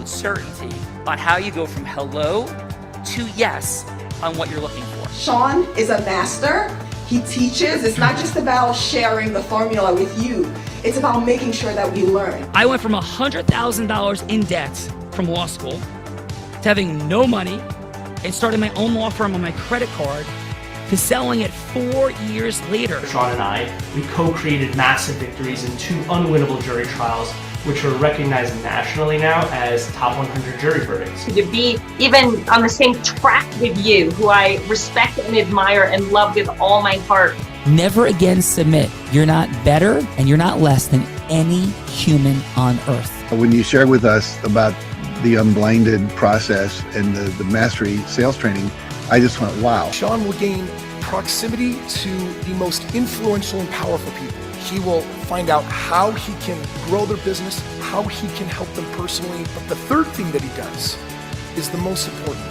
certainty on how you go from hello to yes on what you're looking for. Sean is a master. He teaches. It's not just about sharing the formula with you. It's about making sure that we learn. I went from $100,000 in debt from law school to having no money and starting my own law firm on my credit card to selling it 4 years later. Sean and I, we co-created massive victories in 2 unwinnable jury trials, which are recognized nationally now as top 100 jury verdicts. To be even on the same track with you, who I respect and admire and love with all my heart. Never again submit. You're not better and you're not less than any human on earth. When you shared with us about the unblinded process and the mastery sales training, I just went, wow. Sean will gain proximity to the most influential and powerful people. He will find out how he can grow their business, how he can help them personally. But the third thing that he does is the most important.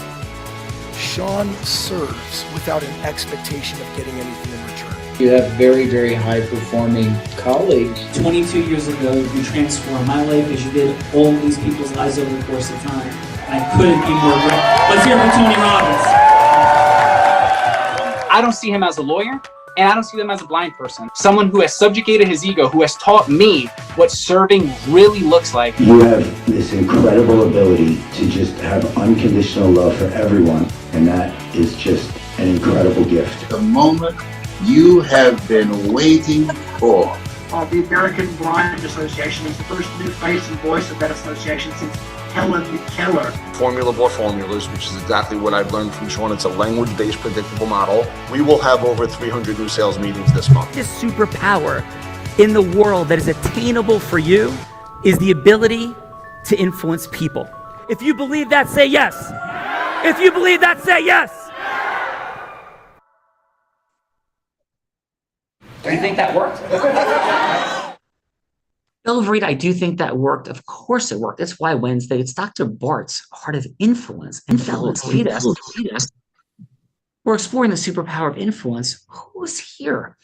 Sean serves without an expectation of getting anything in return. You have very, very high-performing colleagues. 22 years ago, you transformed my life as you did all these people's lives over the course of time. I couldn't be more grateful. Let's hear it for Tony Robbins. I don't see him as a lawyer, and I don't see him as a blind person. Someone who has subjugated his ego, who has taught me what serving really looks like. You have this incredible ability to just have unconditional love for everyone, and that is just an incredible gift. The moment you have been waiting for. The American Blind Association is the first new face and voice of that association since Helen Keller. Formula for formulas, which is exactly what I've learned from Sean. It's a language-based predictable model. We will have over 300 new sales meetings this month. This superpower in the world that is attainable for you is the ability to influence people. If you believe that, say yes. If you believe that, say yes. Do you think that worked? Bill Reed, I do think that worked. Of course it worked. That's why Wednesday, it's Dr. Bart's Heart of Influence. And fellas, we're exploring the superpower of influence. Who's here?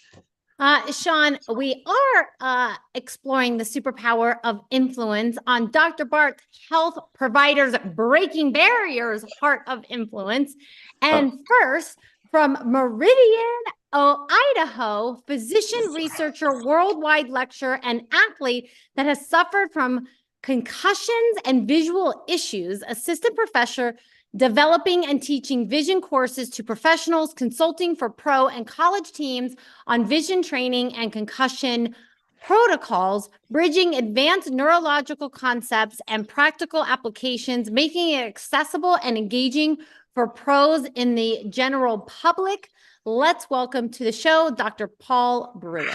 Sean, we are exploring the superpower of influence on Dr. Bart's Health Providers Breaking Barriers Heart of Influence. And first, from Meridian, Idaho, physician, researcher, worldwide lecturer, and athlete that has suffered from concussions and visual issues, assistant professor, developing and teaching vision courses to professionals, consulting for pro and college teams on vision training and concussion protocols, bridging advanced neurological concepts and practical applications, making it accessible and engaging for pros in the general public. Let's welcome to the show, Dr. Paul Brewer.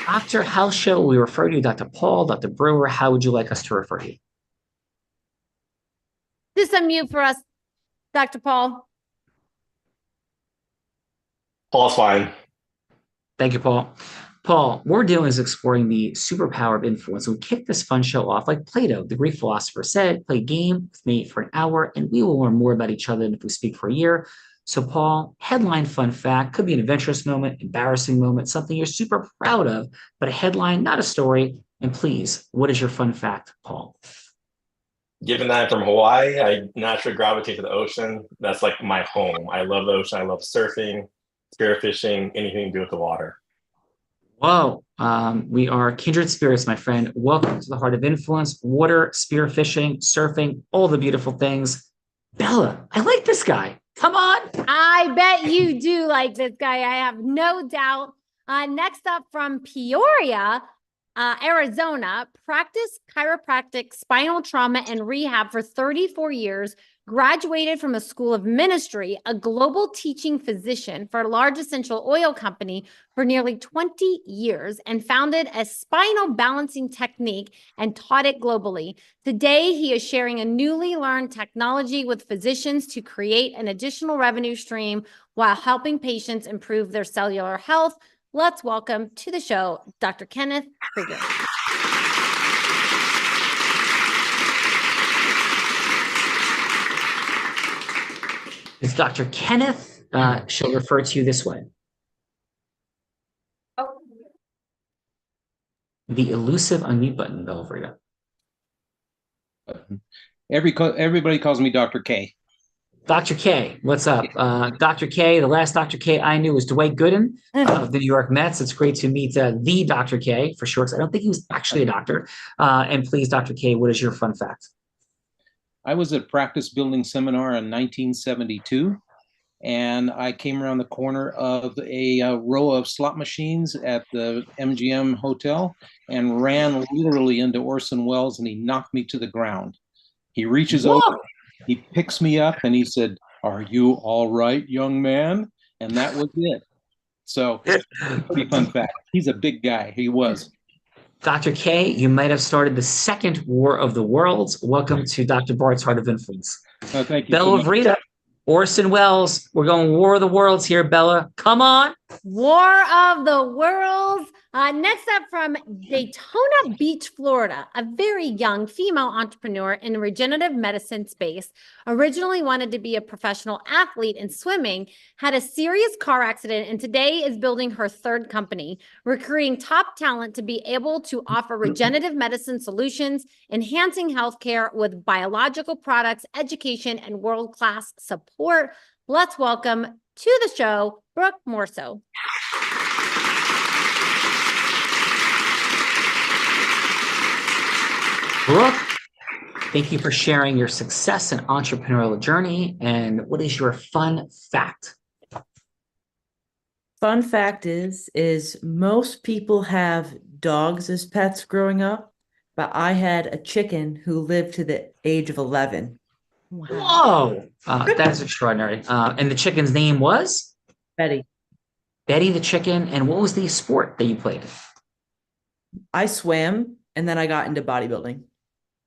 Doctor, how shall we refer to you? Dr. Paul, Dr. Brewer, how would you like us to refer to you? Just unmute for us, Dr. Paul. Paul's fine. Thank you, Paul. Paul, what we're doing is exploring the superpower of influence. We kick this fun show off like Plato, the Greek philosopher, said, play a game with me for an hour, and we will learn more about each other than if we speak for a year. So, Paul, headline fun fact, could be an adventurous moment, embarrassing moment, something you're super proud of, but a headline, not a story. And please, what is your fun fact, Paul? Given that I'm from Hawaii, I naturally gravitate to the ocean. That's like my home. I love the ocean. I love surfing, spearfishing, anything to do with the water. Whoa, we are kindred spirits, my friend. Welcome to the Heart of Influence, water, spearfishing, surfing, all the beautiful things. Bella, I like this guy. Come on. I bet you do like this guy. I have no doubt. Next up from Peoria, Arizona, practiced chiropractic, spinal trauma, and rehab for 34 years, graduated from a school of ministry, a global teaching physician for a large essential oil company for nearly 20 years, and founded a spinal balancing technique and taught it globally. Today, he is sharing a newly learned technology with physicians to create an additional revenue stream while helping patients improve their cellular health. Let's welcome to the show, Dr. Kenneth Krieger. It's Dr. Kenneth. She'll refer to you this way. Oh, The elusive unmute button, Belvrita. Everybody calls me Dr. K. Dr. K, what's up? Dr. K, the last Dr. K I knew was Dwight Gooden of the New York Mets. It's great to meet the Dr. K for short. I don't think he was actually a doctor. And please, Dr. K, what is your fun fact? I was at a practice building seminar in 1972, and I came around the corner of a row of slot machines at the MGM Hotel and ran literally into Orson Welles, and he knocked me to the ground. He reaches over, he picks me up, and he said, "Are you all right, young man?" And that was it. So, pretty fun fact. He's a big guy. He was. Dr. K, you might have started the second War of the Worlds. Welcome to Dr. Bart's Heart of Influence. Oh, thank you. Bella Vrita, Orson Welles. We're going War of the Worlds here, Bella. Come on. War of the Worlds. Next up from Daytona Beach, Florida, a very young female entrepreneur in the regenerative medicine space, originally wanted to be a professional athlete in swimming, had a serious car accident, and today is building her third company, recruiting top talent to be able to offer regenerative medicine solutions, enhancing healthcare with biological products, education, and world-class support. Let's welcome to the show, Brooke Morso. Brooke, thank you for sharing your success and entrepreneurial journey. And what is your fun fact? Fun fact is most people have dogs as pets growing up, but I had a chicken who lived to the age of 11. Whoa, that is extraordinary. And the chicken's name was? Betty. Betty the chicken. And what was the sport that you played? I swam, and then I got into bodybuilding.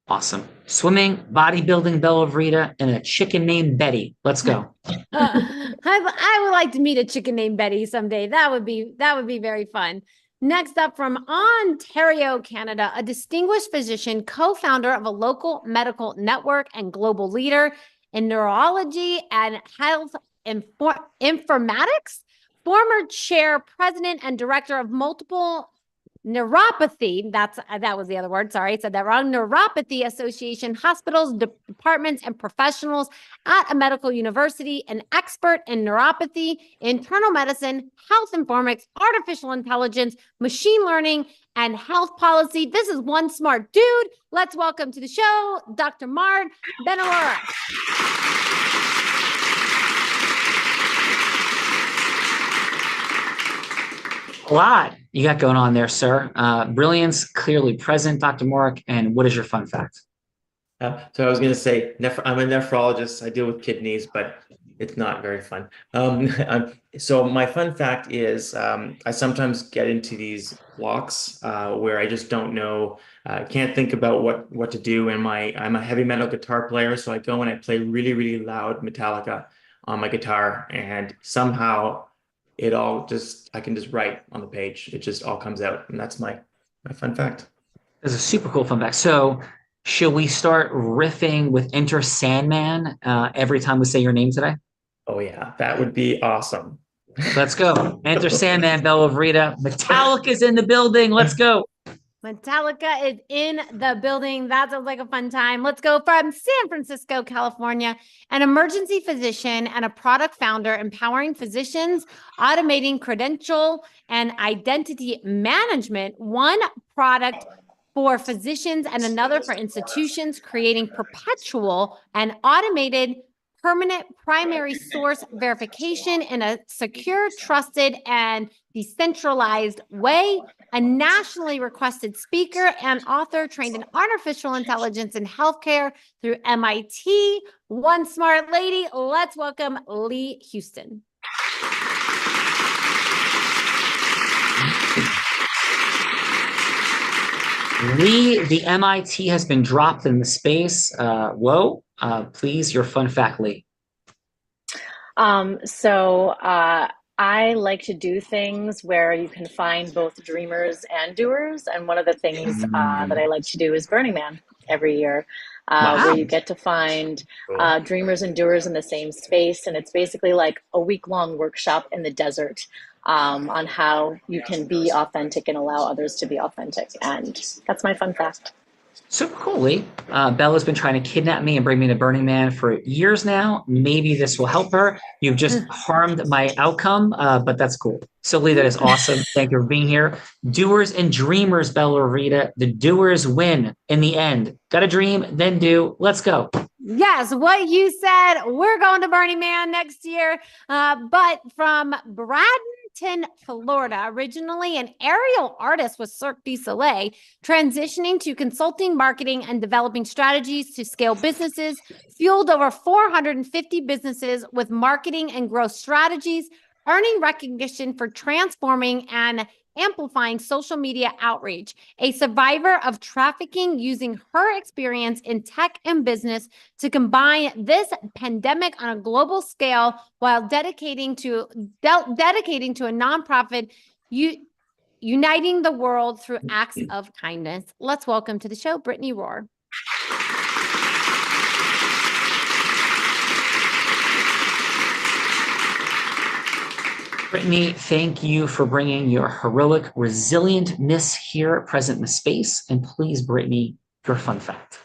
Awesome. Swimming, bodybuilding, Bella Vrita, and a chicken named Betty. Let's go. I would like to meet a chicken named Betty someday. That would be very fun. Next up from Ontario, Canada, a distinguished physician, co-founder of a local medical network and global leader in neurology and health informatics, former chair, president, and director of multiple neuropathy, that was the other word, sorry, I said that wrong, neuropathy association, hospitals, departments, and professionals at a medical university, an expert in neuropathy, internal medicine, health informatics, artificial intelligence, machine learning, and health policy. This is one smart dude. Let's welcome to the show, Dr. Mard Benalora. A lot you got going on there, sir. Brilliance clearly present, Dr. Mark. And what is your fun fact? So I was going to say, I'm a nephrologist. I deal with kidneys, but it's not very fun. So my fun fact is I sometimes get into these blocks where I just don't know, can't think about what to do. And I'm a heavy metal guitar player, so I go and I play really, really loud Metallica on my guitar, and somehow it all I can just write on the page. It just all comes out, and that's my fun fact. That's a super cool fun fact. So should we start riffing with Enter Sandman every time we say your name today? Oh yeah, that would be awesome. Let's go. Enter Sandman, Bella Vrita. Metallica's in the building. Let's go. Metallica is in the building. That sounds like a fun time. Let's go from San Francisco, California, an emergency physician and a product founder empowering physicians, automating credential and identity management, one product for physicians and another for institutions, creating perpetual and automated permanent primary source verification in a secure, trusted, and decentralized way. A nationally requested speaker and author trained in artificial intelligence and healthcare through MIT. One smart lady. Let's welcome Lee Houston. Lee, the MIT has been dropped in the space. Whoa. Please, your fun fact, Lee. I like to do things where you can find both dreamers and doers. And one of the things that I like to do is Burning Man every year, where you get to find dreamers and doers in the same space. And it's basically like a week-long workshop in the desert on how you can be authentic and allow others to be authentic. And that's my fun fact. Super cool, Lee. Bella's been trying to kidnap me and bring me to Burning Man for years now. Maybe this will help her. You've just harmed my outcome, but that's cool. So, Lee, that is awesome. Thank you for being here. Doers and dreamers, Bella Rita. The doers win in the end. Got a dream, then do. Let's go. Yes, what you said. We're going to Burning Man next year. But from Bradenton, Florida, originally an aerial artist with Cirque du Soleil, transitioning to consulting, marketing, and developing strategies to scale businesses, fueled over 450 businesses with marketing and growth strategies, earning recognition for transforming and amplifying social media outreach, a survivor of trafficking using her experience in tech and business to combine this pandemic on a global scale while dedicating to a nonprofit, uniting the world through acts of kindness. Let's welcome to the show, Brittany Rohr. Brittany, thank you for bringing your heroic resilientness here present in the space. And please, Brittany, your fun fact.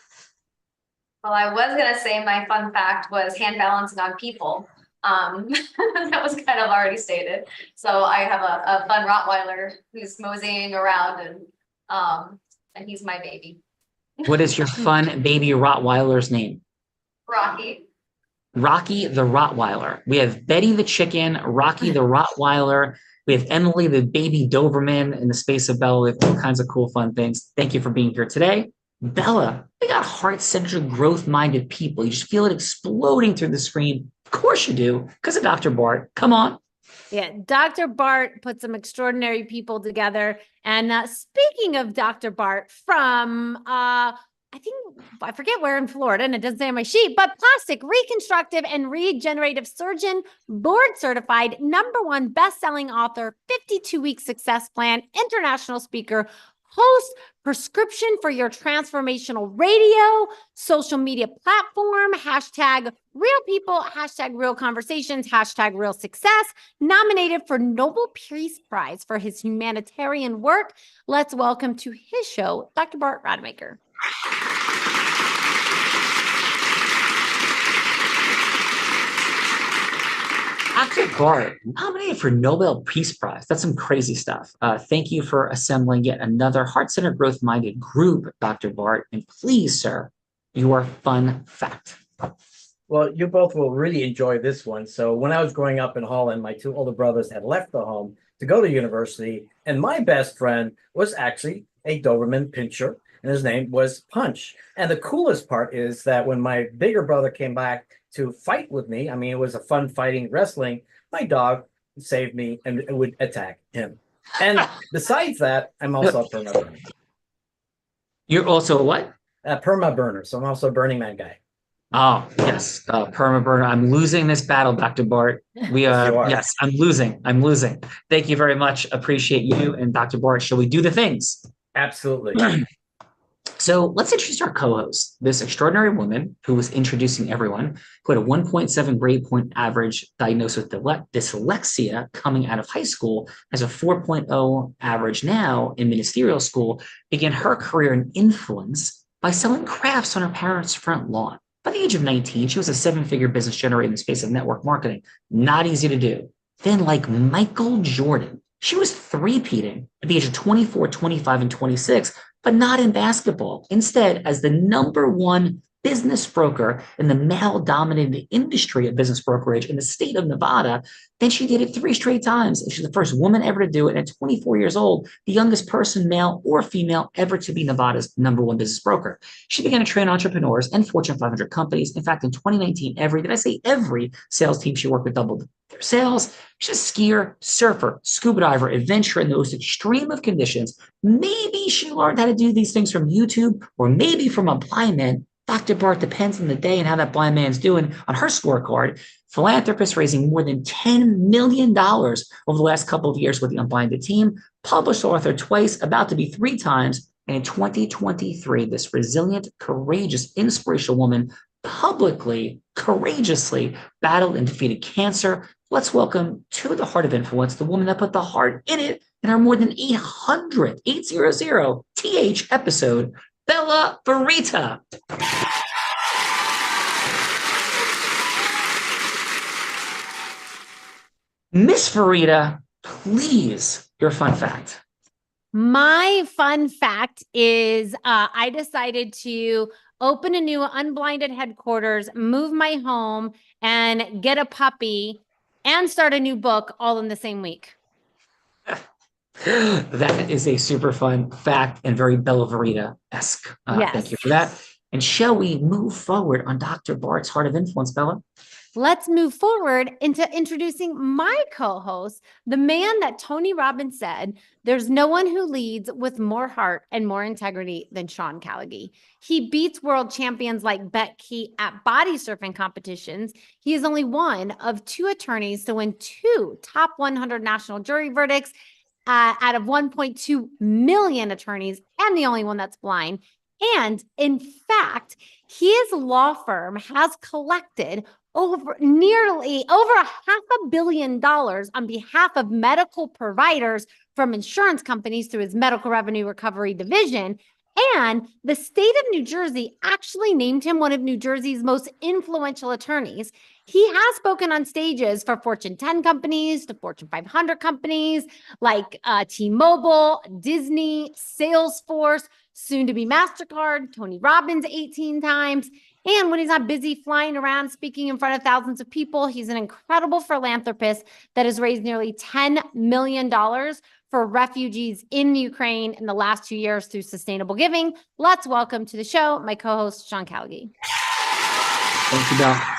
Well, I was going to say my fun fact was hand balancing on people. That was kind of already stated. So I have a fun Rottweiler who's moseying around and he's my baby. What is your fun baby Rottweiler's name? Rocky. Rocky the Rottweiler. We have Betty the chicken, Rocky the Rottweiler. We have Emily the baby Doberman in the space of Bella. We have all kinds of cool, fun things. Thank you for being here today. Bella, we got heart-centered, growth-minded people. You just feel it exploding through the screen. Of course you do, because of Dr. Bart. Come on. Yeah, Dr. Bart put some extraordinary people together. And speaking of Dr. Bart, from I forget where in Florida, and it doesn't say on my sheet, but plastic reconstructive and regenerative surgeon, board certified, #1 best-selling author, 52-week success plan, international speaker, host, prescription for your transformational radio, social media platform, hashtag real people, hashtag real conversations, hashtag real success, nominated for Nobel Peace Prize for his humanitarian work. Let's welcome to his show, Dr. Bart Rademacher. Dr. Bart, nominated for Nobel Peace Prize. That's some crazy stuff. Thank you for assembling yet another heart-centered, growth-minded group, Dr. Bart. And please, sir, your fun fact. Well, you both will really enjoy this one. So when I was growing up in Holland, my 2 older brothers had left the home to go to university. And my best friend was actually a Doberman Pinscher, and his name was Punch. And the coolest part is that when my bigger brother came back to fight with me, I mean, it was a fun fighting wrestling, my dog saved me and would attack him. And besides that, I'm also a perma burner. You're also a what? A perma burner. So I'm also a Burning Man guy. Oh, yes. Perma burner. I'm losing this battle, Dr. Bart. Yes, I'm losing. Thank you very much. Appreciate you and Dr. Bart. Shall we do the things? Absolutely. So let's introduce our co-host, this extraordinary woman who was introducing everyone, who had a 1.7 grade point average diagnosed with dyslexia coming out of high school, has a 4.0 average now in ministerial school, began her career in influence by selling crafts on her parents' front lawn. By the age of 19, she was a 7-figure business generator in the space of network marketing. Not easy to do. Then, like Michael Jordan, she was three-peating at the age of 24, 25, and 26, but not in basketball. Instead, as the #1 business broker in the male-dominated industry of business brokerage in the state of Nevada, then she did it 3 straight times. And she's the first woman ever to do it. And at 24 years old, the youngest person, male or female, ever to be Nevada's #1 business broker. She began to train entrepreneurs and Fortune 500 companies. In fact, in 2019, every sales team she worked with doubled their sales. She's a skier, surfer, scuba diver, adventurer in the most extreme of conditions. Maybe she learned how to do these things from YouTube or maybe from a blind man. Dr. Bart, depends on the day and how that blind man's doing on her scorecard. Philanthropist raising more than $10 million over the last couple of years with the Unblinded team. Published author twice, about to be 3 times. And in 2023, this resilient, courageous, inspirational woman publicly, courageously battled and defeated cancer, let's welcome to the Heart of Influence the woman that put the heart in it in our more than 800 TH episode, Bella Verita. Miss Verita, please, your fun fact. My fun fact is I decided to open a new unblinded headquarters, move my home, and get a puppy and start a new book all in the same week. That is a super fun fact and very Bella Verita-esque. Yes. Thank you for that. And shall we move forward on Dr. Bart's Heart of Influence, Bella? Let's move forward into introducing my co-host, the man that Tony Robbins said, there's no one who leads with more heart and more integrity than Sean Callagy. He beats world champions like Becky at body surfing competitions. He is only one of 2 attorneys to win 2 top 100 national jury verdicts out of 1.2 million attorneys, and the only one that's blind. And in fact, his law firm has collected over $500 million on behalf of medical providers from insurance companies through his medical revenue recovery division. And the state of New Jersey actually named him one of New Jersey's most influential attorneys. He has spoken on stages for Fortune 10 companies to Fortune 500 companies like T-Mobile, Disney, Salesforce, soon to be MasterCard, Tony Robbins 18 times. And when he's not busy flying around speaking in front of thousands of people, he's an incredible philanthropist that has raised nearly $10 million for refugees in Ukraine in the last 2 years through sustainable giving. Let's welcome to the show my co-host, Sean Callagy. Thank you, Bella.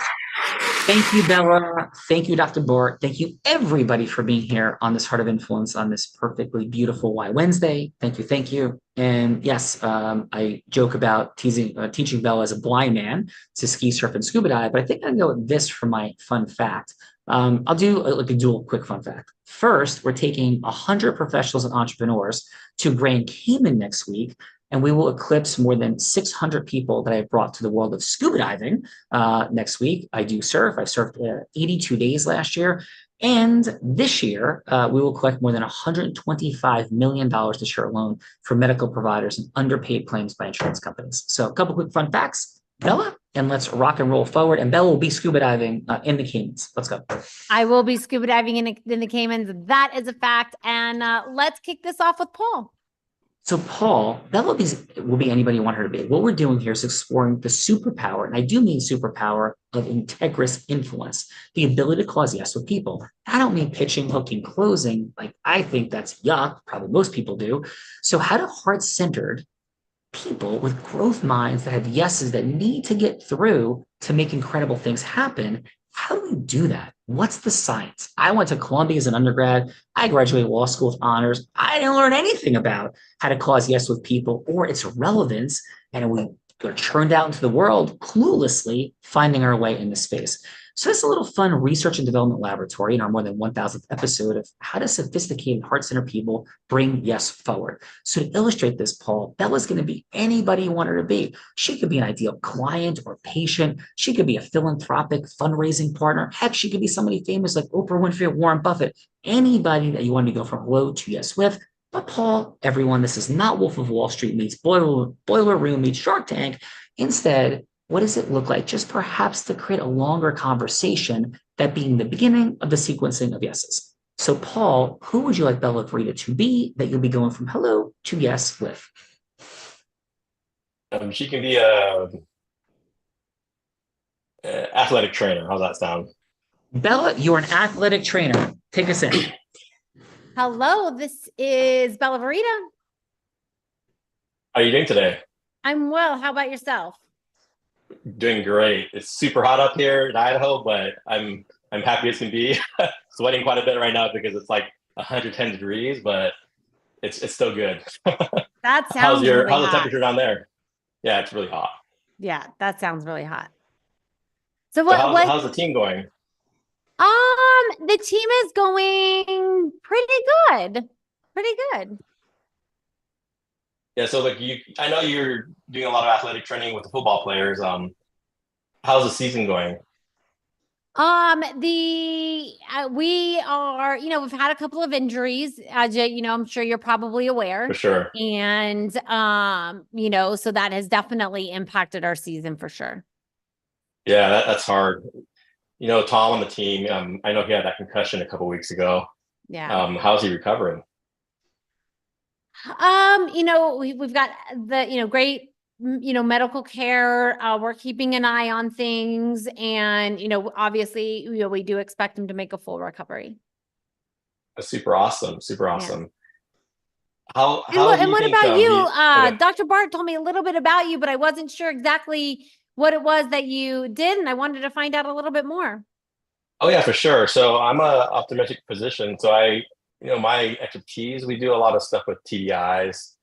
Thank you, Bella. Thank you, Dr. Bort. Thank you, everybody, for being here on this Heart of Influence on this perfectly beautiful Why Wednesday. Thank you, thank you. And yes, I joke about teaching Bella as a blind man to ski, surf, and scuba dive, but I think I know this for my fun fact. I'll do like a dual quick fun fact. First, we're taking 100 professionals and entrepreneurs to Grand Cayman next week, and we will eclipse more than 600 people that I've brought to the world of scuba diving next week. I do surf. I surfed 82 days last year. And this year, we will collect more than $125 million this year alone for medical providers and underpaid claims by insurance companies. So a couple quick fun facts, Bella, and let's rock and roll forward. And Bella will be scuba diving in the Caymans. Let's go. I will be scuba diving in the Caymans. That is a fact. And let's kick this off with Paul. So Paul, that will be anybody you want her to be. What we're doing here is exploring the superpower, and I do mean superpower of integrous influence, the ability to cause yes with people. I don't mean pitching, hooking, closing. Like I think that's yuck. Probably most people do. So how do heart-centered people with growth minds that have yeses that need to get through to make incredible things happen? How do we do that? What's the science? I went to Columbia as an undergrad. I graduated law school with honors. I didn't learn anything about how to cause yes with people or its relevance. And we are churned out into the world cluelessly finding our way in the space. So it's a little fun research and development laboratory in our more than 1,000th episode of how do sophisticated heart-centered people bring yes forward. So to illustrate this, Paul, Bella's going to be anybody you want her to be. She could be an ideal client or patient. She could be a philanthropic fundraising partner. Heck, she could be somebody famous like Oprah Winfrey or Warren Buffett. Anybody that you want to go from hello to yes with. But Paul, everyone, this is not Wolf of Wall Street meets Boiler Room meets Shark Tank. Instead, what does it look like just perhaps to create a longer conversation, that being the beginning of the sequencing of yeses? So Paul, who would you like Bella Verita to be that you'll be going from hello to yes with? She can be a athletic trainer. How's that sound? Bella, you're an athletic trainer. Take us in. Hello, this is Bella Verita. How are you doing today? I'm well. How about yourself? Doing great. It's super hot up here in Idaho, but I'm happy as can be. Sweating quite a bit right now because it's like 110 degrees, but it's still good. That sounds really how's the hot. temperature down there? Yeah, it's really hot. Yeah, that sounds really hot. So how's the team going? The team is going pretty good. Pretty good. Yeah, so like I know you're doing a lot of athletic training with the football players. How's the season going? We are, we've had a couple of injuries, as I'm sure you're probably aware. For sure. And so that has definitely impacted our season for sure. Yeah, that's hard. Tom on the team, I know he had that concussion a couple weeks ago. Yeah. How's he recovering? We've got the, great, medical care. We're keeping an eye on things, and, obviously, we do expect him to make a full recovery. That's super awesome. Super awesome. Yeah. How And do you what think, about you? okay. Dr. Bart told me a little bit about you, but I wasn't sure exactly what it was that you did, and I wanted to find out a little bit more. Oh yeah, for sure. So I'm a optometric physician. So my expertise, we do a lot of stuff with TBIs,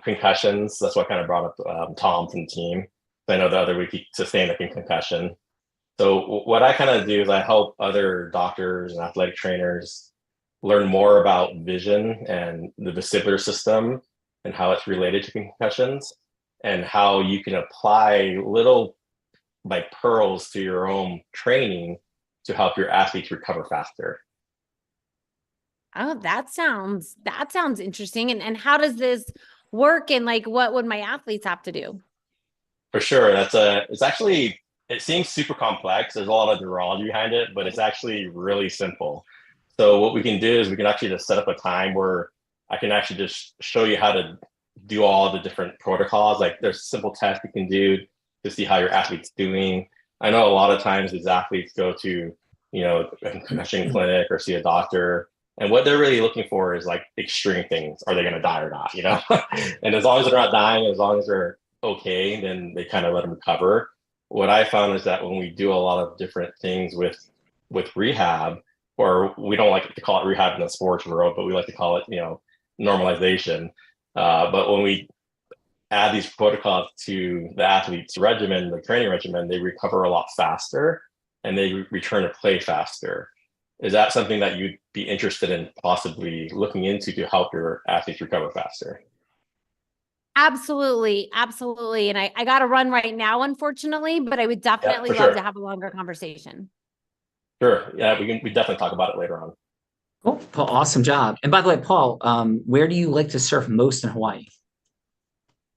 concussions. That's what kind of brought up Tom from the team. I know the other week he sustained a concussion. So what I kind of do is I help other doctors and athletic trainers learn more about vision and the vestibular system and how it's related to concussions and how you can apply little like pearls to your own training to help your athletes recover faster. Oh, that sounds interesting. And how does this work? And like, what would my athletes have to do? For sure. It seems super complex. There's a lot of neurology behind it, but it's actually really simple. So what we can do is we can actually just set up a time where I can actually just show you how to do all the different protocols. Like there's simple tests you can do to see how your athlete's doing. I know a lot of times these athletes go to, a concussion clinic or see a doctor, and what they're really looking for is like extreme things. Are they going to die or not? And as long as they're not dying, as long as they're okay, then they kind of let them recover. What I found is that when we do a lot of different things with rehab, or we don't like to call it rehab in the sports world, but we like to call it, normalization. But when we add these protocols to the athlete's regimen, the training regimen, they recover a lot faster and they return to play faster. Is that something that you'd be interested in possibly looking into to help your athletes recover faster? Absolutely. Absolutely. And I got to run right now, unfortunately, but I would definitely love to have a longer conversation. Sure. Yeah, we definitely talk about it later on. Cool. Paul, awesome job. And by the way, Paul, where do you like to surf most in Hawaii?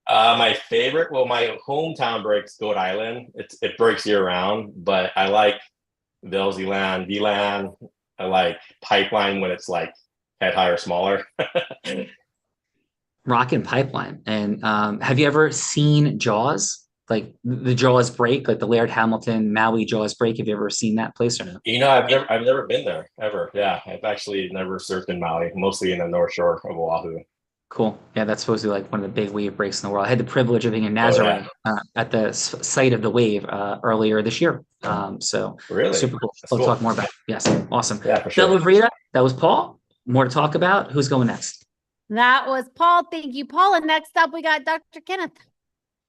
My favorite, my hometown breaks Goat Island. It breaks year round, but I like Velzy Land, V-Land. I like Pipeline when it's like head high or smaller. Rock and Pipeline. And have you ever seen Jaws? Like the Jaws break, like the Laird Hamilton Maui Jaws break. Have you ever seen that place or no? I've never been there ever. Yeah, I've actually never surfed in Maui, mostly in the North Shore of Oahu. Cool. Yeah, that's supposed to be like one of the big wave breaks in the world. I had the privilege of being in Nazareth at the site of the wave earlier this year. So really super cool. That's We'll cool. talk more about it. Yes, awesome. Yeah, for sure. That was Rita. That was Paul. More to talk about. Who's going next? That was Paul. Thank you, Paul. And next up, we got Dr. Kenneth.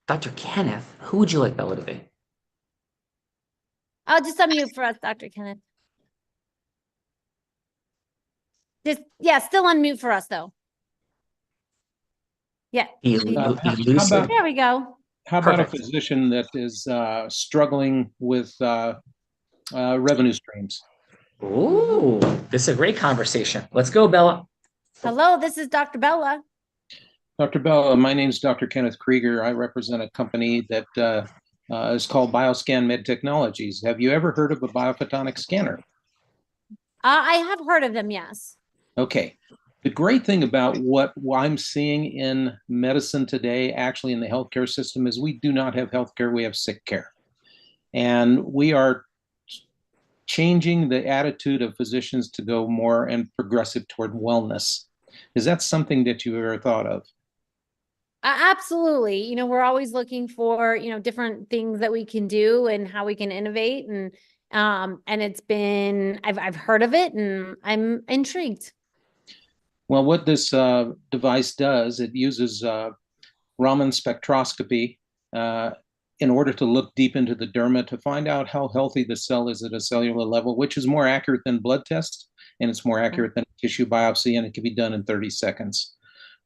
Dr. Kenneth. Who would you like Bella to be? I'll just unmute for us, Dr. Kenneth. Still unmute for us, though. Yeah. There we go. How about a physician that is struggling with revenue streams? Ooh, this is a great conversation. Let's go, Bella. Hello, this is Dr. Bella. Dr. Bella, my name is Dr. Kenneth Krieger. I represent a company that is called BioScan Med Technologies. Have you ever heard of a biophotonic scanner? I have heard of them, yes. Okay. The great thing about what I'm seeing in medicine today, actually in the healthcare system, is we do not have healthcare, we have sick care. And we are changing the attitude of physicians to go more and progressive toward wellness. Is that something that you've ever thought of? Absolutely. We're always looking for, different things that we can do and how we can innovate. And it's been, I've heard of it and I'm intrigued. Well, what this device does, it uses Raman spectroscopy in order to look deep into the derma to find out how healthy the cell is at a cellular level, which is more accurate than blood tests, and it's more accurate than tissue biopsy, and it can be done in 30 seconds.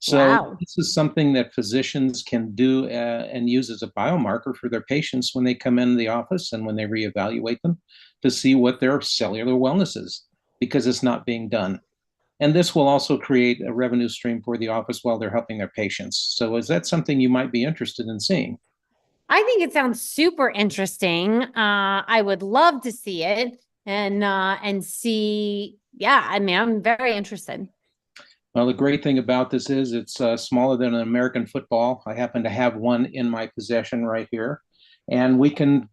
So this is something that physicians can do and use as a biomarker for their patients when they come into the office and when they reevaluate them to see what their cellular wellness is, because it's not being done. And this will also create a revenue stream for the office while they're helping their patients. So is that something you might be interested in seeing? I think it sounds super interesting. I would love to see it and see. Yeah, I mean, I'm very interested. Well, the great thing about this is it's smaller than an American football. I happen to have one in my possession right here. And we can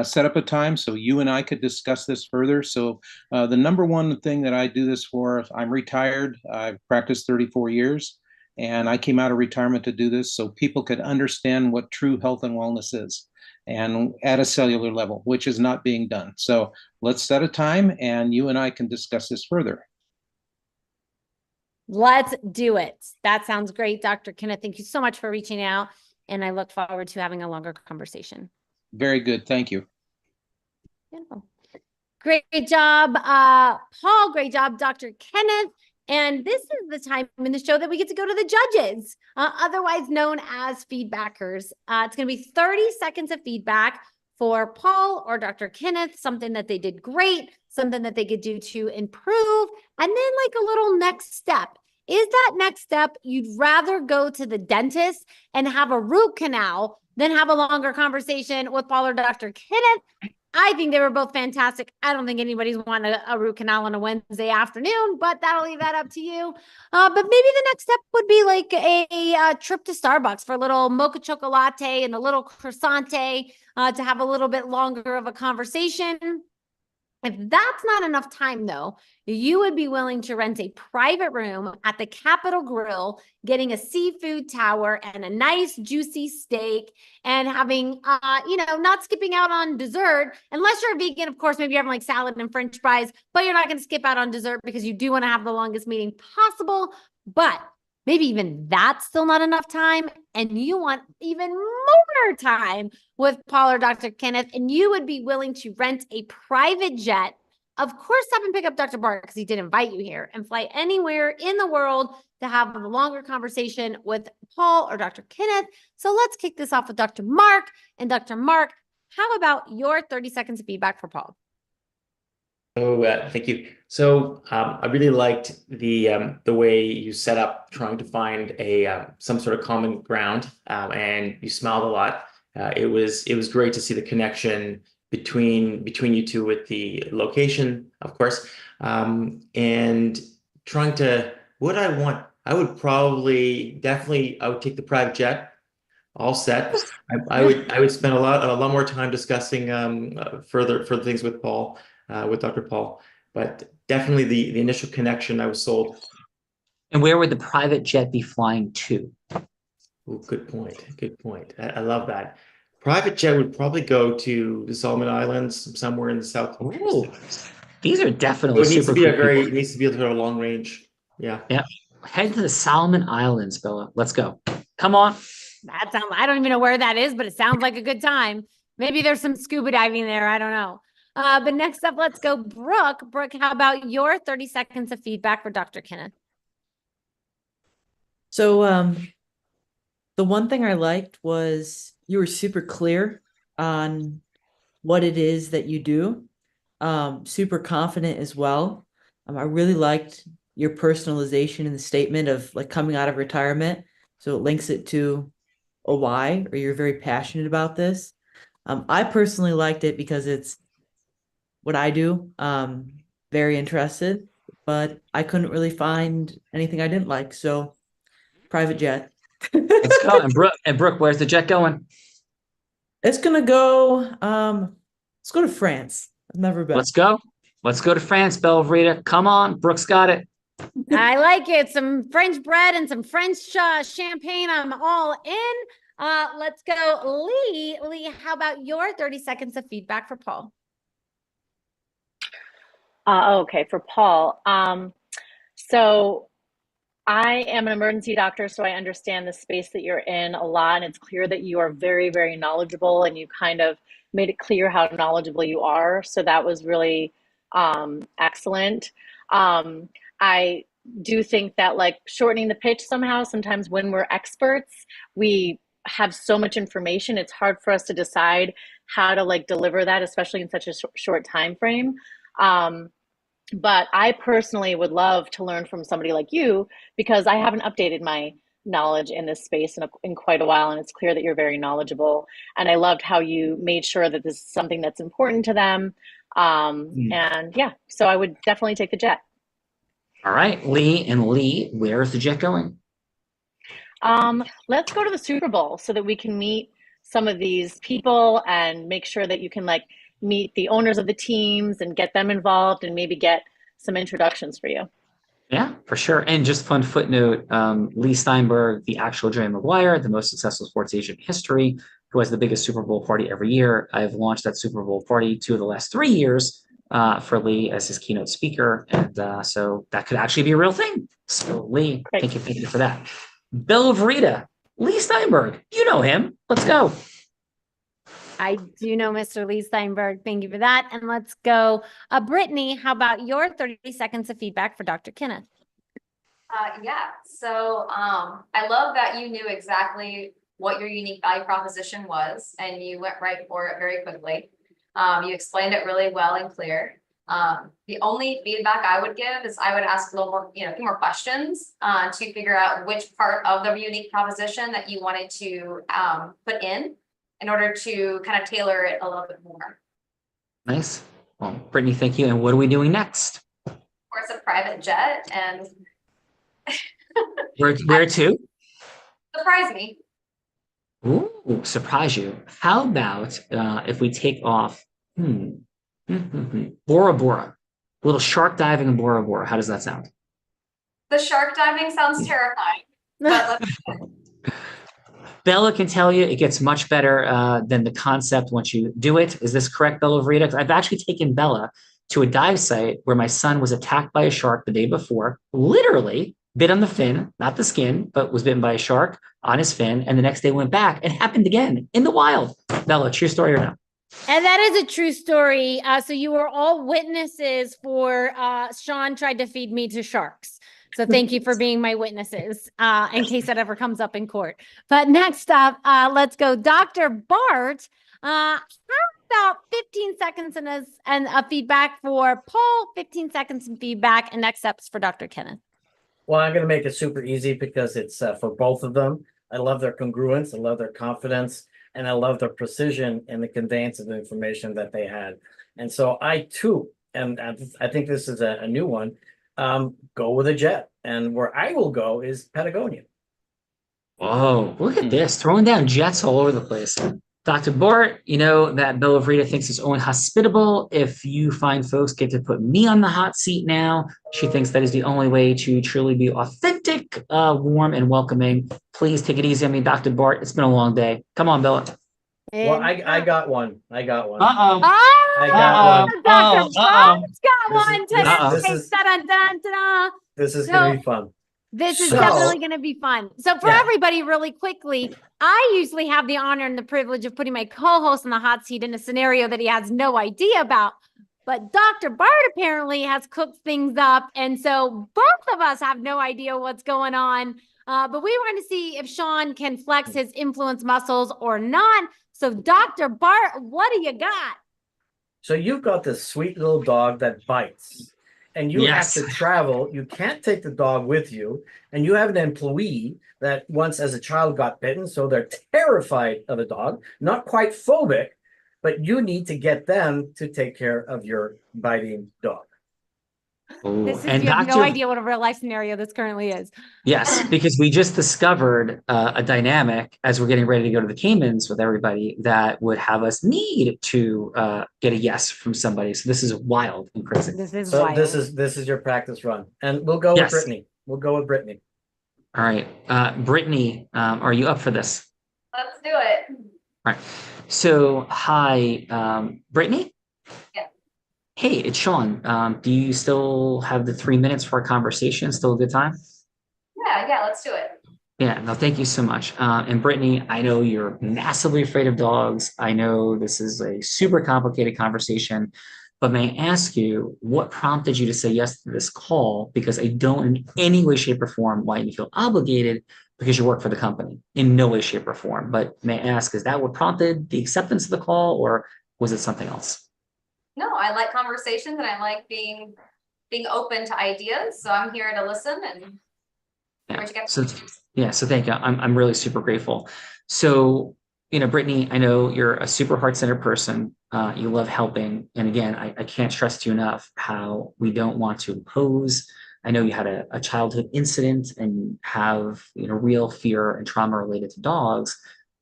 set up a time so you and I could discuss this further. So the number one thing that I do this for, I'm retired. I've practiced 34 years. And I came out of retirement to do this so people could understand what true health and wellness is and at a cellular level, which is not being done. So let's set a time and you and I can discuss this further. Let's do it. That sounds great, Dr. Kenneth. Thank you so much for reaching out. And I look forward to having a longer conversation. Very good. Thank you. Beautiful. Great job, Paul. Great job, Dr. Kenneth. And this is the time in the show that we get to go to the judges, otherwise known as feedbackers. It's going to be 30 seconds of feedback for Paul or Dr. Kenneth, something that they did great, something that they could do to improve, and then like a little next step. Is that next step you'd rather go to the dentist and have a root canal than have a longer conversation with Paul or Dr. Kenneth? I think they were both fantastic. I don't think anybody's wanting a root canal on a Wednesday afternoon, but that'll leave that up to you. But maybe the next step would be like a trip to Starbucks for a little mocha chocolate and a little croissante to have a little bit longer of a conversation. If that's not enough time, though, you would be willing to rent a private room at the Capitol Grill, getting a seafood tower and a nice juicy steak and having, not skipping out on dessert. Unless you're a vegan, of course, maybe you're having like salad and French fries, but you're not going to skip out on dessert because you do want to have the longest meeting possible. But maybe even that's still not enough time, and you want even more time with Paul or Dr. Kenneth, and you would be willing to rent a private jet, of course, stop and pick up Dr. Bart because he did invite you here, and fly anywhere in the world to have a longer conversation with Paul or Dr. Kenneth. So let's kick this off with Dr. Mark. And Dr. Mark, how about your 30 seconds of feedback for Paul? Oh, thank you. So I really liked the way you set up trying to find some sort of common ground, and you smiled a lot. It was great to see the connection between you two with the location, of course, and trying to what I want. I would definitely take the private jet. All set. I would spend a lot more time discussing further things with Paul. With Dr. Paul, but definitely the initial connection, I was sold. And where would the private jet be flying to? Oh, good point. Good point. I love that. Private jet would probably go to the Solomon Islands, somewhere in the south. Ooh, these are definitely it needs super to be cool. it needs to be a long range. Yeah. Yeah. Head to the Solomon Islands, Bella. Let's go. Come on. I don't even know where that is, but it sounds like a good time. Maybe there's some scuba diving there. I don't know. But next up, let's go, Brooke. Brooke, how about your 30 seconds of feedback for Dr. Kenneth? So the one thing I liked was you were super clear on what it is that you do. Super confident as well. I really liked your personalization in the statement of like coming out of retirement. So it links it to a why, or you're very passionate about this. I personally liked it because it's what I do. Very interested, but I couldn't really find anything I didn't like. So private jet. Let's go. And Brooke, where's the jet going? It's gonna go, let's go to France. I've never been. Let's go. Let's go to France, Belvrita. Come on. Brooke's got it. I like it. Some French bread and some French champagne. I'm all in. Let's go, Lee. Lee, how about your 30 seconds of feedback for Paul? Okay, for Paul. So I am an emergency doctor, so I understand the space that you're in a lot, and it's clear that you are very, very knowledgeable, and you kind of made it clear how knowledgeable you are. So that was really excellent. I do think that like shortening the pitch somehow, sometimes when we're experts, we have so much information, it's hard for us to decide how to like deliver that, especially in such a short time frame. But I personally would love to learn from somebody like you because I haven't updated my knowledge in this space in quite a while, and it's clear that you're very knowledgeable. And I loved how you made sure that this is something that's important to them. And yeah, so I would definitely take the jet. All right, Lee. And Lee, where's the jet going? Let's go to the Super Bowl so that we can meet some of these people and make sure that you can like meet the owners of the teams and get them involved and maybe get some introductions for you. Yeah, for sure. And just fun footnote, Lee Steinberg, the actual Jerry Maguire, the most successful sports agent in history, who has the biggest Super Bowl party every year. I've launched that Super Bowl party 2 of the last 3 years for Lee as his keynote speaker. And so that could actually be a real thing. So Lee, thank you for that. Bella Verita, Lee Steinberg, you know him. Let's go. I do know Mr. Lee Steinberg. Thank you for that. And let's go. Brittany, how about your 30 seconds of feedback for Dr. Kenneth? Yeah, so I love that you knew exactly what your unique value proposition was, and you went right for it very quickly. You explained it really well and clear. The only feedback I would give is I would ask a little more, a few more questions to figure out which part of the unique proposition that you wanted to put in order to kind of tailor it a little bit more. Nice. Well, Brittany, thank you. And what are we doing next? Of course, a private jet, and Where to? surprise me. Ooh, surprise you. How about if we take off Bora Bora, a little shark diving in Bora Bora. How does that sound? The shark diving sounds terrifying, but let's Bella can tell you it gets much better than the concept once you do it. Is this correct, Bella Verita? 'Cause I've actually taken Bella to a dive site where my son was attacked by a shark the day before, literally bit on the fin, not the skin, but was bitten by a shark on his fin. And the next day went back and happened again in the wild. Bella, true story or no? And that is a true story. So you were all witnesses for Sean tried to feed me to sharks. So thank you for being my witnesses in case that ever comes up in court. But next up, let's go. Dr. Bart, how about 15 seconds and a feedback for Paul, 15 seconds and feedback, and next steps for Dr. Kenneth. Well, I'm going to make it super easy because it's for both of them. I love their congruence. I love their confidence. And I love their precision in the conveyance of the information that they had. And so I too, and I think this is a new one, go with a jet. And where I will go is Patagonia. Oh, look at this, throwing down jets all over the place. Dr. Bart, you know that Bella Verita thinks it's only hospitable if you find folks get to put me on the hot seat now. She thinks that is the only way to truly be authentic, warm, and welcoming. Please take it easy on me, Dr. Bart. It's been a long day. Come on, Bella. Well, I got one. I got one. Uh-oh. I got one. Dr. Bart's got one today. This is going to be fun. This is definitely going to be fun. So for everybody, really quickly, I usually have the honor and the privilege of putting my co-host in the hot seat in a scenario that he has no idea about. But Dr. Bart apparently has cooked things up. And so both of us have no idea what's going on. But we were going to see if Sean can flex his influence muscles or not. So Dr. Bart, what do you got? So you've got this sweet little dog that bites. And you have to travel. You can't take the dog with you. And you have an employee that once as a child got bitten. So they're terrified of a dog, not quite phobic, but you need to get them to take care of your biting dog. Ooh. This is, And you have Dr. no idea what a real life scenario this currently is. Yes, because we just discovered a dynamic as we're getting ready to go to the Caymans with everybody that would have us need to get a yes from somebody. So this is wild and crazy. This is So wild. this is your practice run. And we'll go with Brittany. We'll go with Brittany. All right. Brittany, are you up for this? Let's do it. All right. So, hi, Brittany? Yeah. Hey, it's Sean. Do you still have the 3 minutes for a conversation? Still a good time? Yeah, let's do it. Yeah, no, thank you so much. And Brittany, I know you're massively afraid of dogs. I know this is a super complicated conversation, But may I ask you, what prompted you to say yes to this call? Because I don't in any way, shape, or form why you feel obligated because you work for the company. In no way, shape, or form. But may I ask, is that what prompted the acceptance of the call, or was it something else? No, I like conversations and I like being open to ideas. So I'm here to listen and Yeah. So thank you. I'm really super grateful. So, Brittany, I know you're a super heart-centered person. You love helping. And again, I can't stress to you enough how we don't want to impose. I know you had a childhood incident and have, real fear and trauma related to dogs.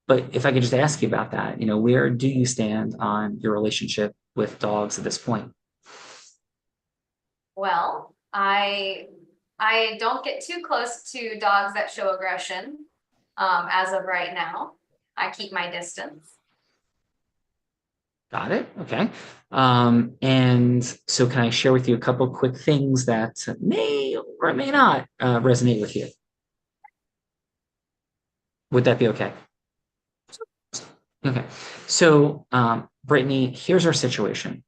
But if I could just ask you about that, where do you stand on your relationship with dogs at this point? Well, I don't get too close to dogs that show aggression. As of right now, I keep my distance. Got it. Okay. And so can I share with you a couple quick things that may or may not resonate with you? Would that be okay? Okay. So, Brittany, here's our situation.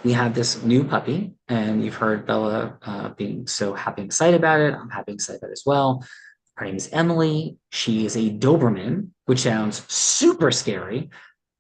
We have this new puppy, and you've heard Bella being so happy and excited about it. I'm happy and excited about it as well. Her name is Emily. She is a Doberman, which sounds super scary,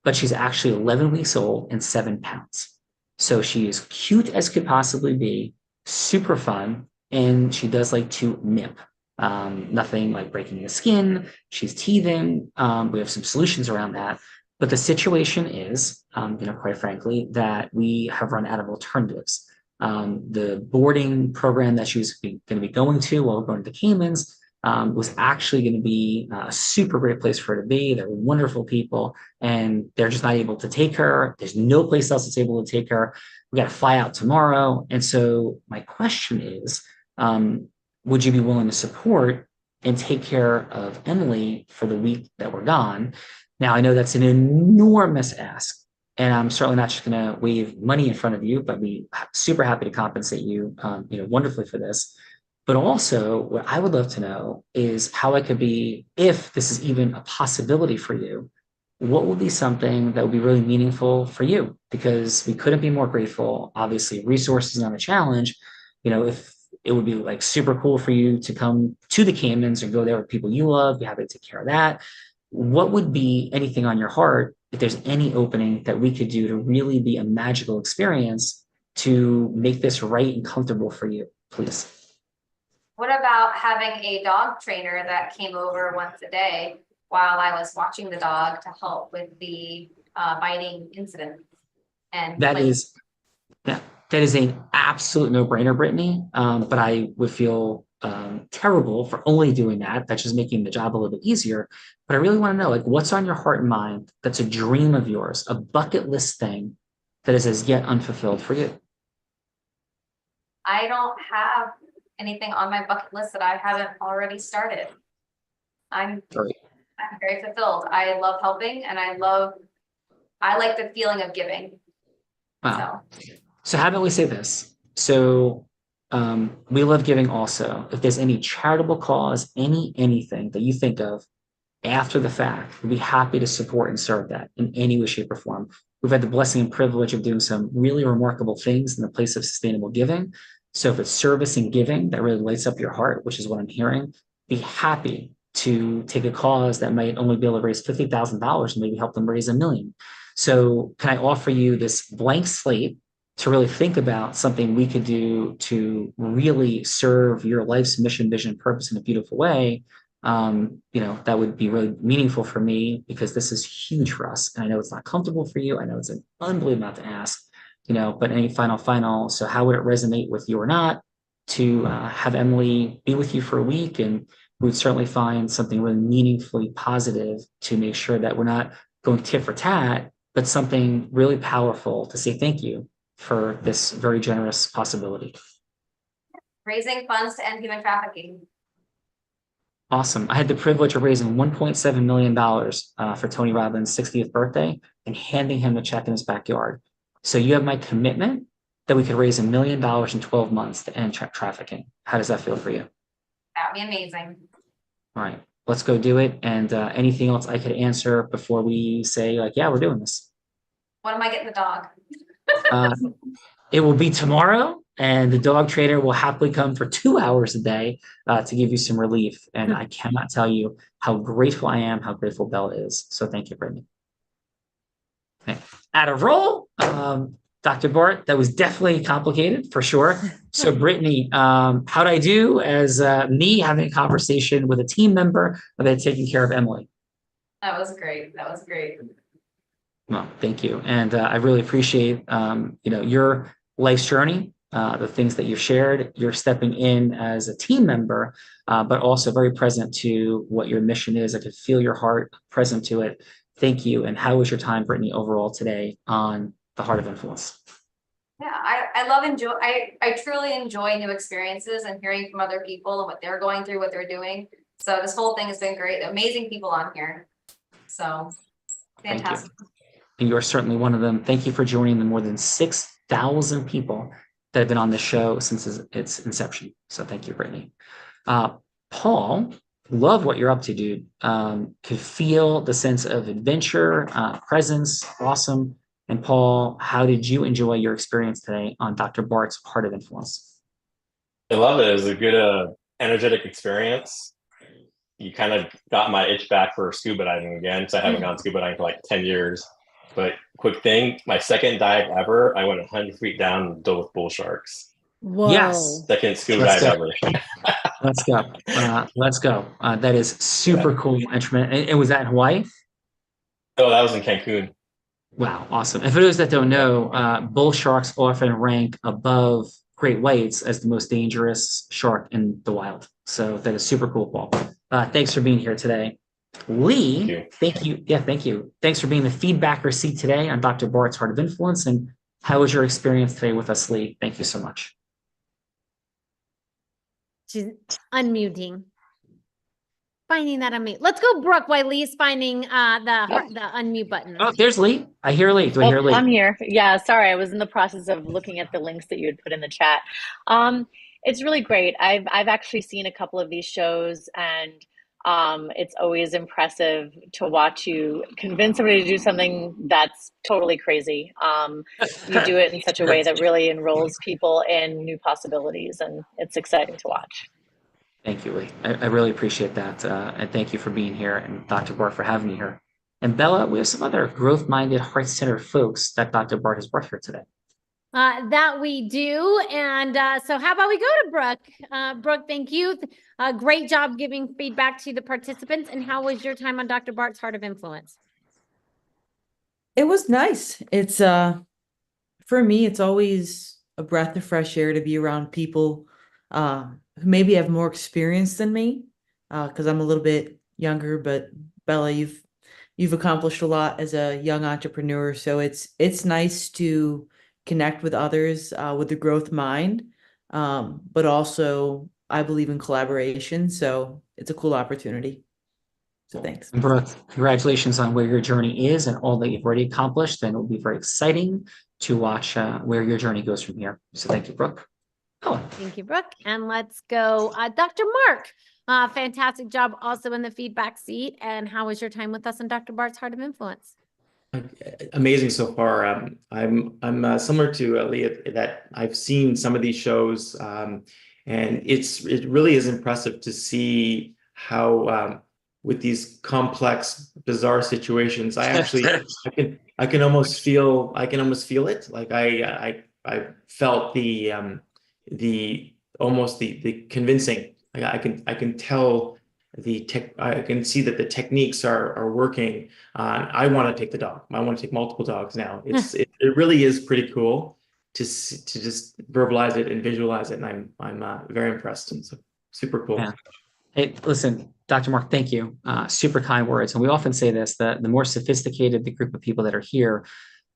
but she's actually 11 weeks old and 7 pounds. So she is cute as could possibly be, super fun, and she does like to nip. Nothing like breaking the skin. She's teething. We have some solutions around that. But the situation is, quite frankly, that we have run out of alternatives. The boarding program that she was going to be going to while going to the Caymans was actually going to be a super great place for her to be. They're wonderful people, and they're just not able to take her. There's no place else that's able to take her. We got to fly out tomorrow. And so my question is, would you be willing to support and take care of Emily for the week that we're gone? Now, I know that's an enormous ask, and I'm certainly not just going to wave money in front of you, but be super happy to compensate you, wonderfully for this. But also, what I would love to know is how I could be, if this is even a possibility for you, what would be something that would be really meaningful for you? Because we couldn't be more grateful. Obviously, resources is not a challenge. If it would be like super cool for you to come to the Caymans and go there with people you love, be happy to take care of that. What would be anything on your heart if there's any opening that we could do to really be a magical experience to make this right and comfortable for you, please? What about having a dog trainer that came over once a day while I was watching the dog to help with the biting incident? And that is an absolute no-brainer, Brittany. But I would feel terrible for only doing that. That's just making the job a little bit easier. But I really want to know, like, what's on your heart and mind that's a dream of yours, a bucket list thing that is as yet unfulfilled for you? I don't have anything on my bucket list that I haven't already started. I'm very fulfilled. I love helping, and I like the feeling of giving. Wow. So how about we say this? So we love giving also. If there's any charitable cause, anything that you think of after the fact, we'd be happy to support and serve that in any way, shape, or form. We've had the blessing and privilege of doing some really remarkable things in the place of sustainable giving. So if it's service and giving that really lights up your heart, which is what I'm hearing, be happy to take a cause that might only be able to raise $50,000 and maybe help them raise $1 million. So can I offer you this blank slate to really think about something we could do to really serve your life's mission, vision, purpose in a beautiful way? That would be really meaningful for me because this is huge for us. And I know it's not comfortable for you. I know it's an unbelievable amount to ask, but any final. So how would it resonate with you or not to have Emily be with you for a week? And we would certainly find something really meaningfully positive to make sure that we're not going tit for tat, but something really powerful to say thank you for this very generous possibility. Raising funds to end human trafficking. Awesome. I had the privilege of raising $1.7 million for Tony Robbins' 60th birthday and handing him a check in his backyard. So you have my commitment that we could raise $1 million in 12 months to end trafficking. How does that feel for you? That'd be amazing. All right, let's go do it. And anything else I could answer before we say, like, yeah, we're doing this? When am I getting the dog? It will be tomorrow, and the dog trainer will happily come for 2 hours a day to give you some relief. And I cannot tell you how grateful I am, how grateful Bella is. So thank you, Brittany. Okay. Out of roll, Dr. Bart, that was definitely complicated for sure. So Brittany, how'd I do as me having a conversation with a team member about taking care of Emily? That was great. That was great. Well, thank you. And I really appreciate, your life's journey, the things that you've shared. You're stepping in as a team member, but also very present to what your mission is. I could feel your heart present to it. Thank you. And how was your time, Brittany, overall today on the Heart of Influence? Yeah, I truly enjoy new experiences and hearing from other people and what they're going through, what they're doing. So this whole thing has been great. Amazing people on here. So fantastic. Thank you. And you are certainly one of them. Thank you for joining the more than 6,000 people that have been on this show since its inception. So thank you, Brittany. Paul, love what you're up to, dude. Could feel the sense of adventure, presence, awesome. And Paul, how did you enjoy your experience today on Dr. Bart's Heart of Influence? I love it. It was a good, energetic experience. You kind of got my itch back for scuba diving again, because I haven't gone scuba diving for like 10 years. But quick thing, my second dive ever, I went 100 feet down and dove with bull sharks. Whoa. Yes. Second scuba dive ever. Let's go. Let's go. That is super cool instrument. And was that in Hawaii? Oh, that was in Cancun. Wow, awesome. And for those that don't know, bull sharks often rank above great whites as the most dangerous shark in the wild. So that is super cool, Paul. Thanks for being here today. Lee, thank you. Yeah, thank you. Thanks for being the feedbacker seat today on Dr. Bart's Heart of Influence. And how was your experience today with us, Lee? Thank you so much. She's unmuting. Finding that unmute. Let's go, Brooke, while Lee's finding the unmute button. Oh, there's Lee. I hear Lee. Do I hear Lee? I'm here. Yeah, sorry. I was in the process of looking at the links that you had put in the chat. It's really great. I've actually seen a couple of these shows, and it's always impressive to watch you convince somebody to do something that's totally crazy. You do it in such a way that really enrolls people in new possibilities, and it's exciting to watch. Thank you, Lee. I really appreciate that. And thank you for being here, and Dr. Bart for having me here. And Bella, we have some other growth-minded, heart-centered folks that Dr. Bart has brought here today. That we do. And so how about we go to Brooke? Brooke, thank you. Great job giving feedback to the participants. And how was your time on Dr. Bart's Heart of Influence? It was nice. It's for me, it's always a breath of fresh air to be around people who maybe have more experience than me, because I'm a little bit younger. But Bella, you've accomplished a lot as a young entrepreneur, so it's nice to connect with others with the growth mind, but also I believe in collaboration, so it's a cool opportunity. So thanks. And Brooke, congratulations on where your journey is and all that you've already accomplished, and it will be very exciting to watch where your journey goes from here. So thank you, Brooke. Thank you, Brooke. And let's go, Dr. Mark. Fantastic job also in the feedback seat. And how was your time with us on Dr. Bart's Heart of Influence? Amazing so far. I'm similar to Leah, that I've seen some of these shows, and it really is impressive to see how with these complex, bizarre situations, I can almost feel it. Like I felt the convincing. Like I can tell I can see that the techniques are working. I want to take the dog. I want to take multiple dogs now. It really is pretty cool to just verbalize it and visualize it, and I'm very impressed. And so super cool. Yeah. Hey, listen, Dr. Mark, thank you. Super kind words. And we often say this, that the more sophisticated the group of people that are here,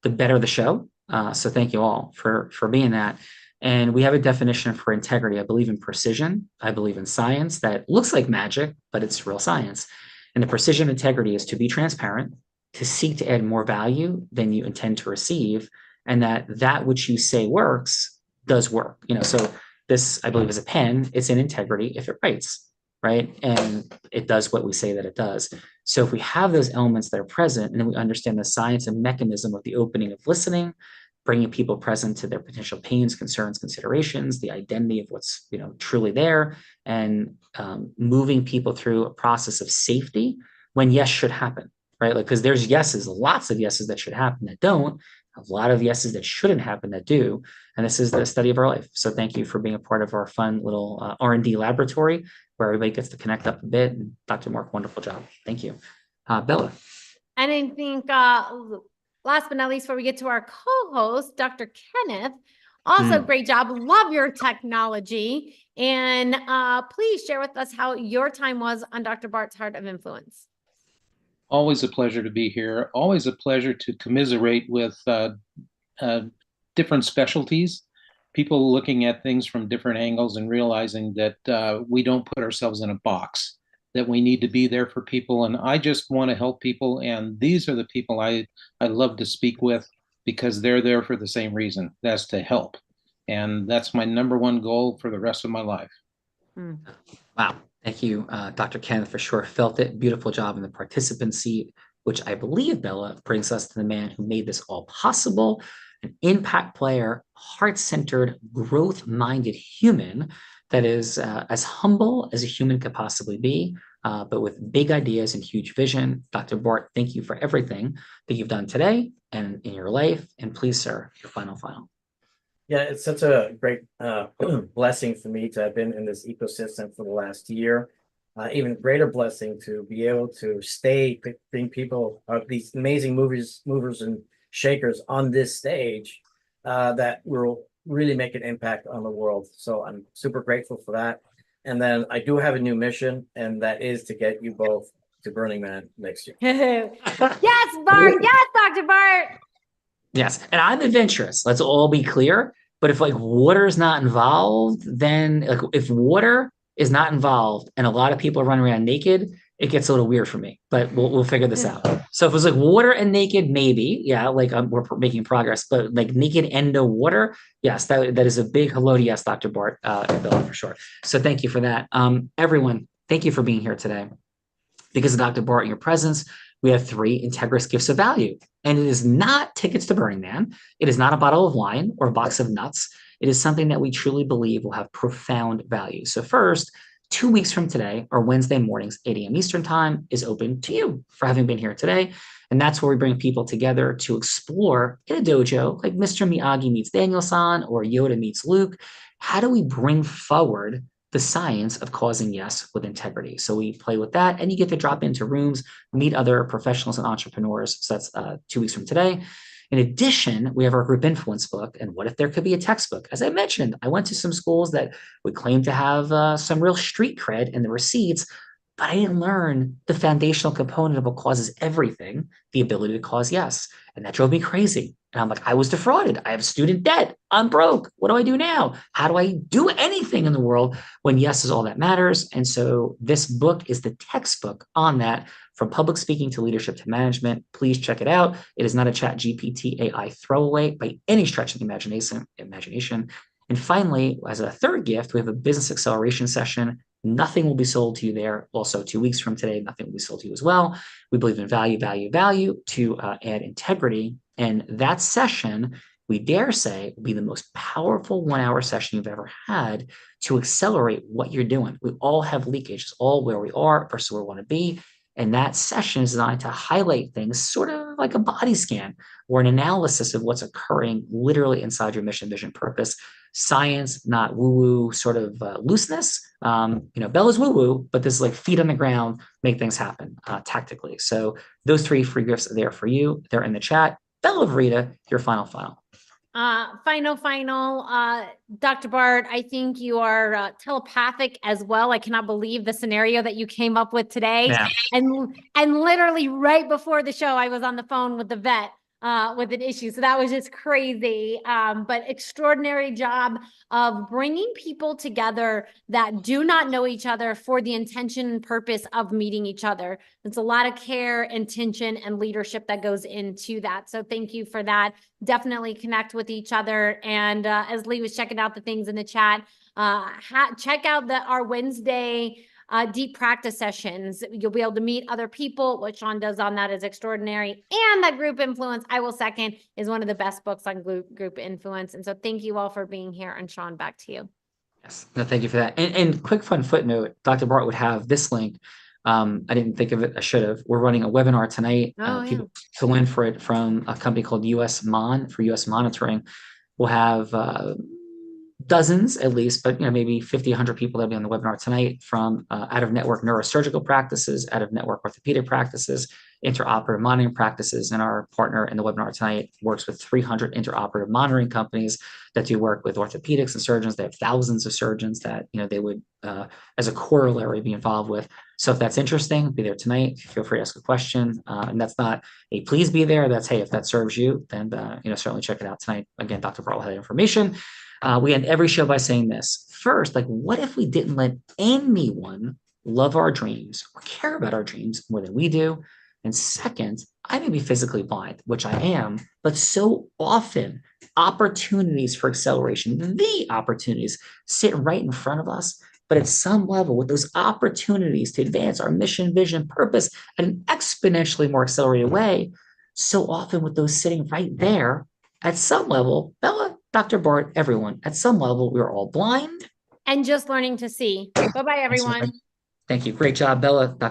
the better the show. So thank you all for being that. And we have a definition for integrity. I believe in precision. I believe in science that looks like magic, but it's real science. And the precision of integrity is to be transparent, to seek to add more value than you intend to receive, and that which you say works does work. So this, I believe, is a pen. It's in integrity if it writes, right? And it does what we say that it does. So if we have those elements that are present, and then we understand the science and mechanism of the opening of listening, bringing people present to their potential pains, concerns, considerations, the identity of what's truly there, and moving people through a process of safety when yes should happen, right? Like, because there's yeses, lots of yeses that should happen that don't, a lot of yeses that shouldn't happen that do, and this is the study of our life. So thank you for being a part of our fun little R&D laboratory where everybody gets to connect up a bit. And Dr. Mark, wonderful job. Thank you. Bella. And I think last but not least, before we get to our co-host, Dr. Kenneth, also great job. Love your technology. And please share with us how your time was on Dr. Bart's Heart of Influence. Always a pleasure to be here. Always a pleasure to commiserate with different specialties, people looking at things from different angles and realizing that we don't put ourselves in a box, that we need to be there for people. And I just want to help people. And these are the people I love to speak with because they're there for the same reason. That's to help. And that's my number one goal for the rest of my life. Wow. Thank you, Dr. Kenneth, for sure. Felt it. Beautiful job in the participant seat, which I believe, Bella, brings us to the man who made this all possible, an impact player, heart-centered, growth-minded human that is as humble as a human could possibly be, but with big ideas and huge vision. Dr. Bart, thank you for everything that you've done today and in your life. And please, sir, your final. Yeah, it's such a great blessing for me to have been in this ecosystem for the last year. Even greater blessing to be able to bring people, these amazing movers and shakers on this stage that will really make an impact on the world. So I'm super grateful for that. And then I do have a new mission, and that is to get you both to Burning Man next year. Yes, Bart. Yes, Dr. Bart. Yes, and I'm adventurous. Let's all be clear. But if water is not involved, then if water is not involved and a lot of people are running around naked, it gets a little weird for me. But we'll figure this out. So if it was water and naked, maybe, yeah, we're making progress. But naked and no water, yes, that is a big hello to yes, Dr. Bart, and Bill, for sure. So thank you for that, everyone. Thank you for being here today. Because of Dr. Bart and your presence, we have 3 Integris gifts of value. And it is not tickets to Burning Man. It is not a bottle of wine or a box of nuts. It is something that we truly believe will have profound value. So first, 2 weeks from today, or Wednesday mornings, 8 a.m. Eastern time, is open to you for having been here today. And that's where we bring people together to explore in a dojo, like Mr. Miyagi meets Daniel-san or Yoda meets Luke. How do we bring forward the science of causing yes with integrity? So we play with that, and you get to drop into rooms, meet other professionals and entrepreneurs. So that's 2 weeks from today. In addition, we have our group influence book. And what if there could be a textbook? As I mentioned, I went to some schools that would claim to have some real street cred in the receipts, but I didn't learn the foundational component of what causes everything, the ability to cause yes. And that drove me crazy. And I'm like, I was defrauded. I have student debt. I'm broke. What do I do now? How do I do anything in the world when yes is all that matters? And so this book is the textbook on that, from public speaking to leadership to management. Please check it out. It is not a ChatGPT AI throwaway by any stretch of the imagination. And finally, as a third gift, we have a business acceleration session. Nothing will be sold to you there. Also, 2 weeks from today, nothing will be sold to you as well. We believe in value to add integrity. And that session, we dare say, will be the most powerful 1-hour session you've ever had to accelerate what you're doing. We all have leakage. It's all where we are versus where we want to be. And that session is designed to highlight things sort of like a body scan or an analysis of what's occurring literally inside your mission, vision, purpose. Science, not woo-woo sort of looseness. Bella's woo-woo, but this is feet on the ground, make things happen tactically. So those 3 free gifts are there for you. They're in the chat. Bella Verita, your final. Dr. Bart, I think you are telepathic as well. I cannot believe the scenario that you came up with today. Yeah. And literally right before the show, I was on the phone with the vet with an issue. So that was just crazy. But extraordinary job of bringing people together that do not know each other for the intention and purpose of meeting each other. There's a lot of care, intention, and leadership that goes into that. So thank you for that. Definitely connect with each other. And as Lee was checking out the things in the chat, check out our Wednesday deep practice sessions. You'll be able to meet other people. What Sean does on that is extraordinary. And that group influence, I will second, is one of the best books on group influence. And so thank you all for being here. And Sean, back to you. Yes, no, thank you for that. And quick fun footnote, Dr. Bart would have this link. I didn't think of it. I should have. We're running a webinar tonight. People fill in for it from a company called US Mon for US monitoring. We'll have dozens at least, but maybe 50, 100 people that'll be on the webinar tonight from out-of-network neurosurgical practices, out-of-network orthopedic practices, interoperative monitoring practices, and our partner in the webinar tonight works with 300 interoperative monitoring companies that do work with orthopedics and surgeons. They have thousands of surgeons that they would, as a corollary, be involved with. So if that's interesting, be there tonight. Feel free to ask a question, and that's not a please be there. That's hey, if that serves you, then certainly check it out tonight. Again, Dr. Bart will have information. We end every show by saying this. First, what if we didn't let anyone love our dreams or care about our dreams more than we do? And second, I may be physically blind, which I am, but so often opportunities for acceleration, the opportunities sit right in front of us. But at some level, with those opportunities to advance our mission, vision, purpose in an exponentially more accelerated way, so often with those sitting right there, at some level, Bella, Dr. Bart, everyone, at some level, we're all blind. And just learning to see. Bye-bye, everyone. Thank you. Great job, Bella. Dr.